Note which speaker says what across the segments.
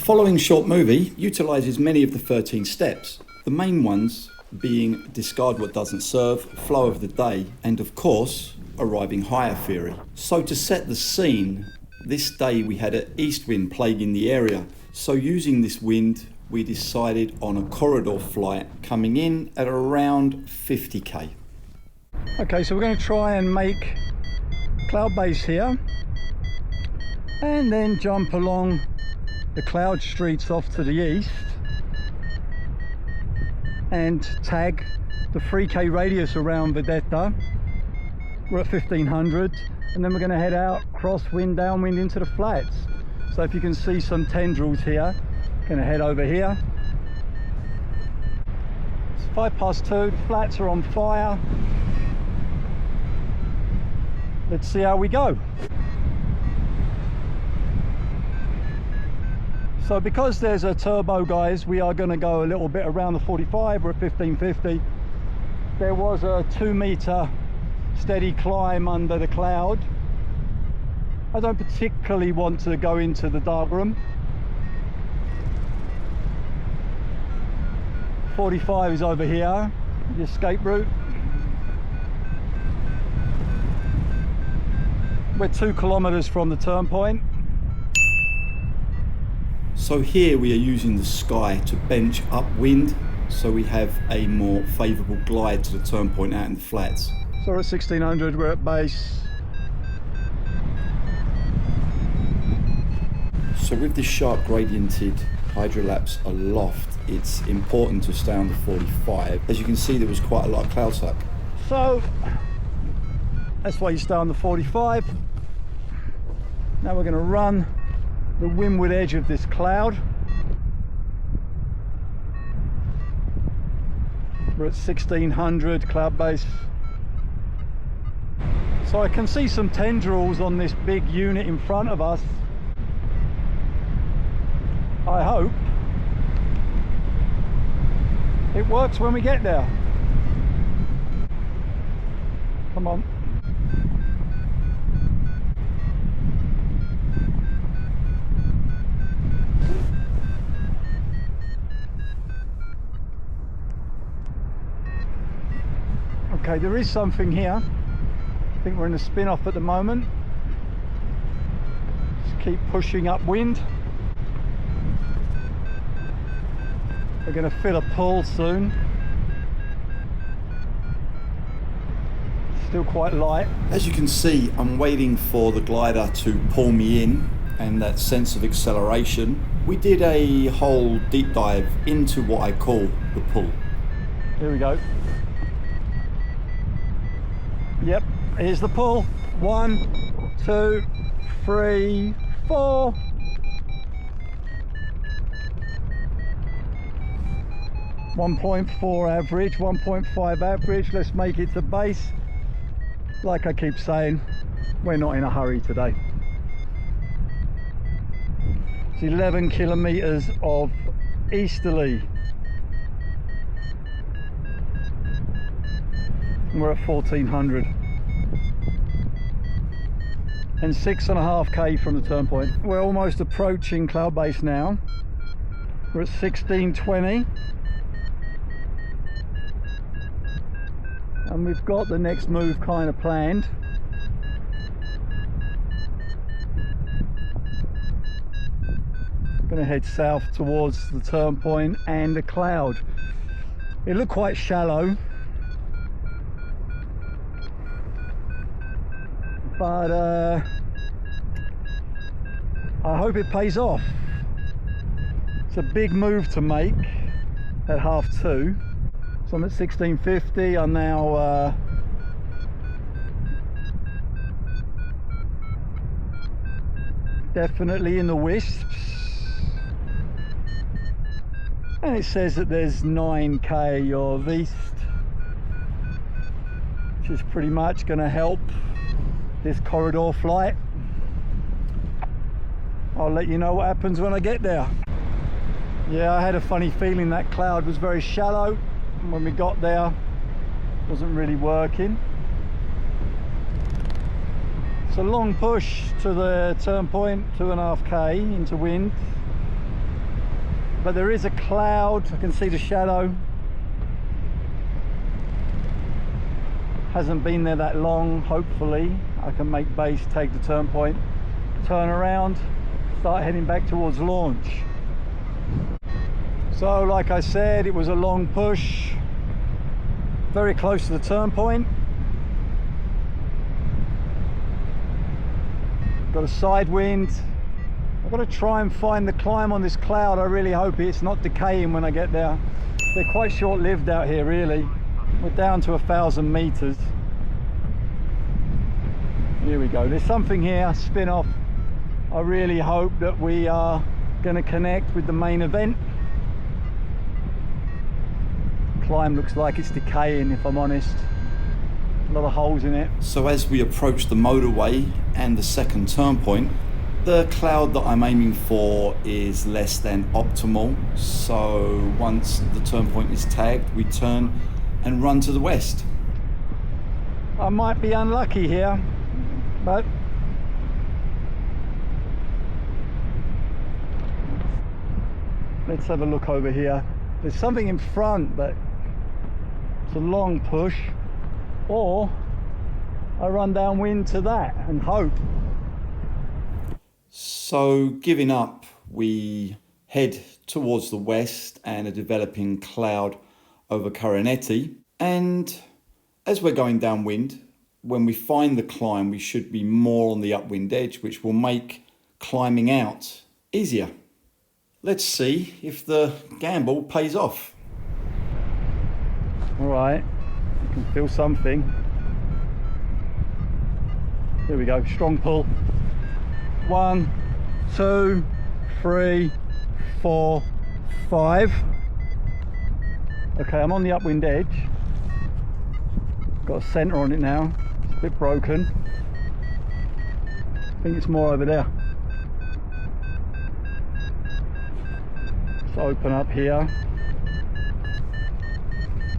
Speaker 1: following short movie utilises many of the 13 steps, the main ones being discard what doesn't serve, flow of the day, and of course, arriving higher theory. So to set the scene, this day we had an east wind plaguing the area. So using this wind, we decided on a corridor flight coming in at around 50k.
Speaker 2: Okay, so we're going to try and make cloud base here and then jump along the cloud streets off to the east and tag the 3k radius around Vedetta. We're at 1500, and then we're going to head out crosswind downwind into the flats. So if you can see some tendrils here, going to head over here. It's 2:05, the flats are on fire. Let's see how we go. So because there's a turbo, guys, we are going to go a little bit around the 45. We're at 1550. There was a 2-meter steady climb under the cloud. I don't particularly want to go into the darkroom. 45 is over here, the escape route. We're 2 kilometers from the turnpoint.
Speaker 1: So here we are using the sky to bench upwind, so we have a more favourable glide to the turnpoint out in the flats.
Speaker 2: So we're at 1600, we're at base.
Speaker 1: So with this sharp gradiented hydrolapse aloft, it's important to stay on the 45. As you can see, there was quite a lot of cloud suck.
Speaker 2: So that's why you stay on the 45. Now we're going to run the windward edge of this cloud. We're at 1600 cloud base. So I can see some tendrils on this big unit in front of us. I hope it works when we get there. Come on. Okay, there is something here. I think we're in a spin-off at the moment. Just keep pushing upwind. We're going to feel a pull soon. Still quite light.
Speaker 1: As you can see, I'm waiting for the glider to pull me in, and that sense of acceleration. We did a whole deep dive into what I call the pull.
Speaker 2: Here we go. Yep, here's the pull. 1, 2, 3, 4. .4 average, 1.5 average. Let's make it to base. Like I keep saying, we're not in a hurry today. It's 11 kilometers of easterly. We're at 1400 and 6.5k from the turnpoint. We're almost approaching cloud base now. We're at 1620 and we've got the next move kind of planned. Gonna head south towards the turnpoint and the cloud. It looked quite shallow, but I hope it pays off. It's a big move to make at 2:30. So I'm at 1650. I'm now definitely in the wisps, and it says that there's 9k of east, which is pretty much going to help this corridor flight. I'll let you know what happens when I get there. Yeah, I had a funny feeling that cloud was very shallow, and when we got there it wasn't really working. It's a long push to the turnpoint, 2.5k into wind. but there is a cloud. I can see the shadow. Hasn't been there that long. Hopefully I can make base, take the turn point, turn around, start heading back towards launch. So like I said, it was a long push, very close to the turn point. Got a side wind. I've got to try and find the climb on this cloud. I really hope it's not decaying when I get there. They're quite short-lived out here, really. We're down to 1,000 meters. Here we go. There's something here, spin off. I really hope that we are going to connect with the main event. Climb looks like it's decaying, if I'm honest. A lot of holes in it.
Speaker 1: So as we approach the motorway and the second turn point, the cloud that I'm aiming for is less than optimal. So once the turn point is tagged, we turn and run to the west.
Speaker 2: I might be unlucky here, but let's have a look over here. There's something in front, but it's a long push. Or I run downwind to that and hope.
Speaker 1: So giving up, we head towards the west and a developing cloud over Caranetti. And as we're going downwind, when we find the climb, we should be more on the upwind edge, which will make climbing out easier. Let's see if the gamble pays off.
Speaker 2: All right, you can feel something. Here we go, strong pull. 1, 2, 3, 4, 5. Okay, I'm on the upwind edge. Got a centre on it now. It's a bit broken. I think it's more over there. Let's open up here.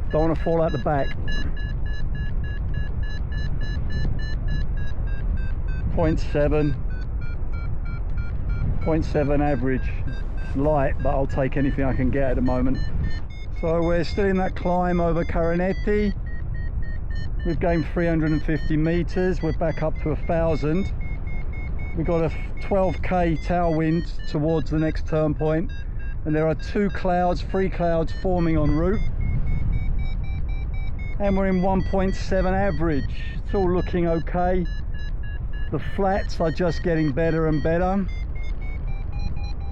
Speaker 2: Don't want to fall out the back. 0.7. 0.7 average. It's light, but I'll take anything I can get at the moment. So we're still in that climb over Caranetti. We've gained 350 meters. We're back up to 1,000. We've got a 12k tailwind towards the next turn point, and there are 3 clouds forming en route. And we're in 1.7 average. It's all looking okay. The flats are just getting better and better.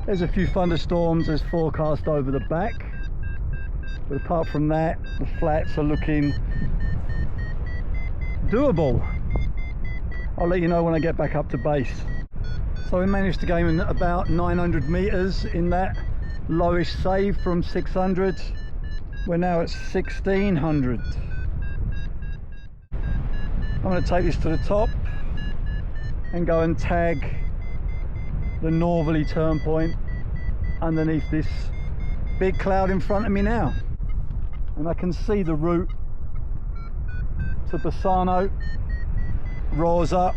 Speaker 2: There's a few thunderstorms as forecast over the back, but apart from that, the flats are looking doable. I'll let you know when I get back up to base. So we managed to gain about 900 meters in that lowest save from 600. We're now at 1600. I'm going to take this to the top and go and tag the northerly turn point underneath this big cloud in front of me now, and I can see the route to Bassano, Rosa,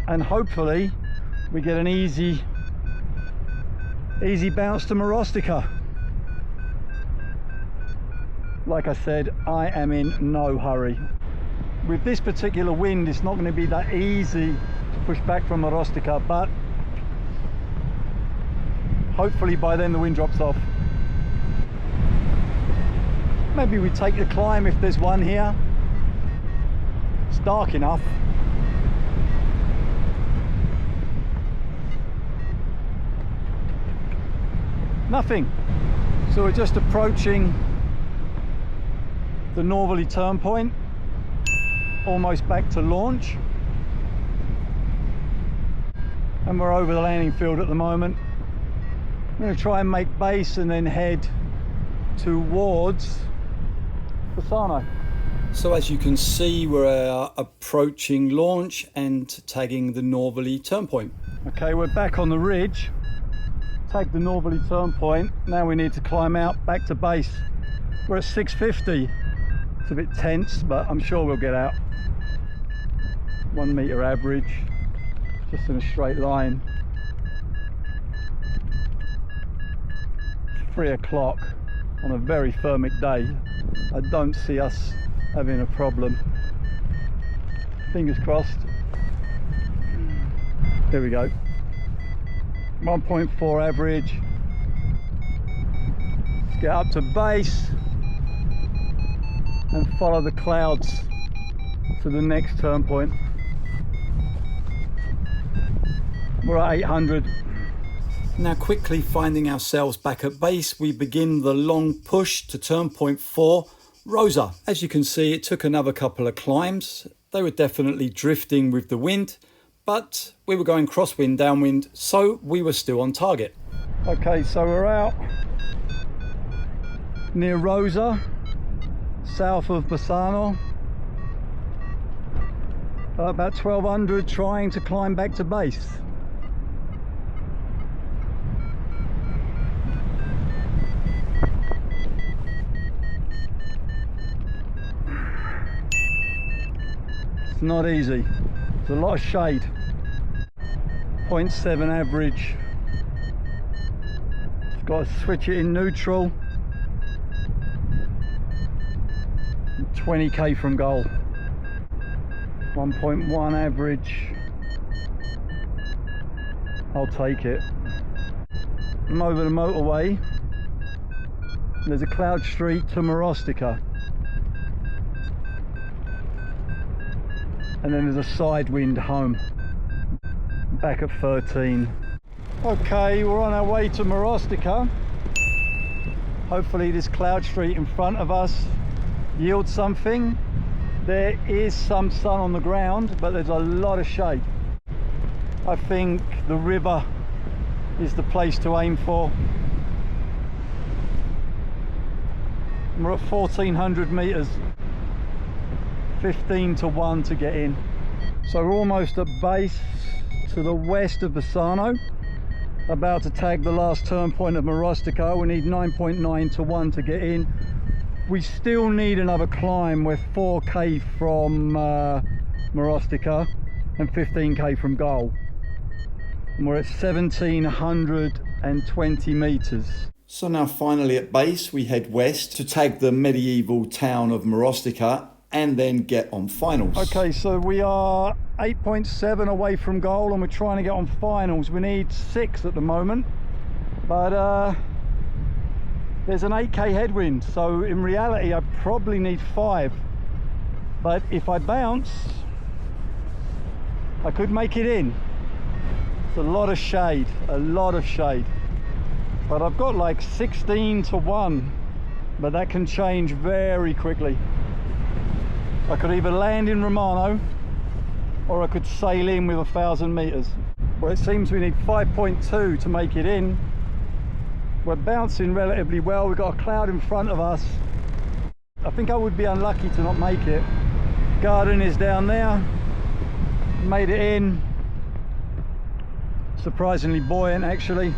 Speaker 2: and hopefully we get an easy bounce to Marostica. Like I said, I am in no hurry. With this particular wind, it's not going to be that easy to push back from Marostica, but hopefully by then the wind drops off. Maybe we take the climb if there's one here. It's dark enough. Nothing. So we're just approaching the northerly turn point, almost back to launch. And we're over the landing field at the moment. I'm going to try and make base and then head towards Bassano.
Speaker 1: So as you can see, we're approaching launch and tagging the northerly turn point.
Speaker 2: Okay, we're back on the ridge. Tag the northerly turn point. Now we need to climb out back to base. We're at 650. It's a bit tense, but I'm sure we'll get out. 1 meter average, just in a straight line. 3 o'clock on a very thermic day, I don't see us having a problem. Fingers crossed. There we go. 1.4 average. Let's get up to base and follow the clouds to the next turn point. We're at 800.
Speaker 1: Now, quickly finding ourselves back at base, we begin the long push to turn point 4, Rosa. As you can see, it took another couple of climbs. They were definitely drifting with the wind, but we were going crosswind, downwind, so we were still on target.
Speaker 2: Okay, so we're out near Rosa, south of Bassano. About 1200, trying to climb back to base. It's not easy. There's a lot of shade. 0.7 average. Just got to switch it in neutral. 20k from goal. 1.1 average. I'll take it. I'm over the motorway. There's a cloud street to Morostica. And then there's a side wind home. Back at 13. Okay, we're on our way to Morostica. Hopefully this cloud street in front of us yields something. There is some sun on the ground, but there's a lot of shade. I think the river is the place to aim for. We're at 1400 meters. 15 to 1 to get in. So we're almost at base to the west of Bassano. About to tag the last turn point of Morostica. We need 9.9 to 1 to get in. We still need another climb. We're 4k from Morostica and 15k from goal. And we're at 1720 meters.
Speaker 1: So now finally at base, we head west to tag the medieval town of Morostica and then get on finals.
Speaker 2: Okay, so we are 8.7 away from goal and we're trying to get on finals. We need 6 at the moment, but there's an 8k headwind, so in reality I probably need 5, but if I bounce I could make it in. It's a lot of shade, but I've got like 16 to 1, but that can change very quickly. I could either land in Romano or I could sail in with 1,000 meters. Well, it seems we need 5.2 to make it in. We're bouncing relatively well. We've got a cloud in front of us. I think I would be unlucky to not make it. Garden is down there. Made it in. Surprisingly buoyant actually.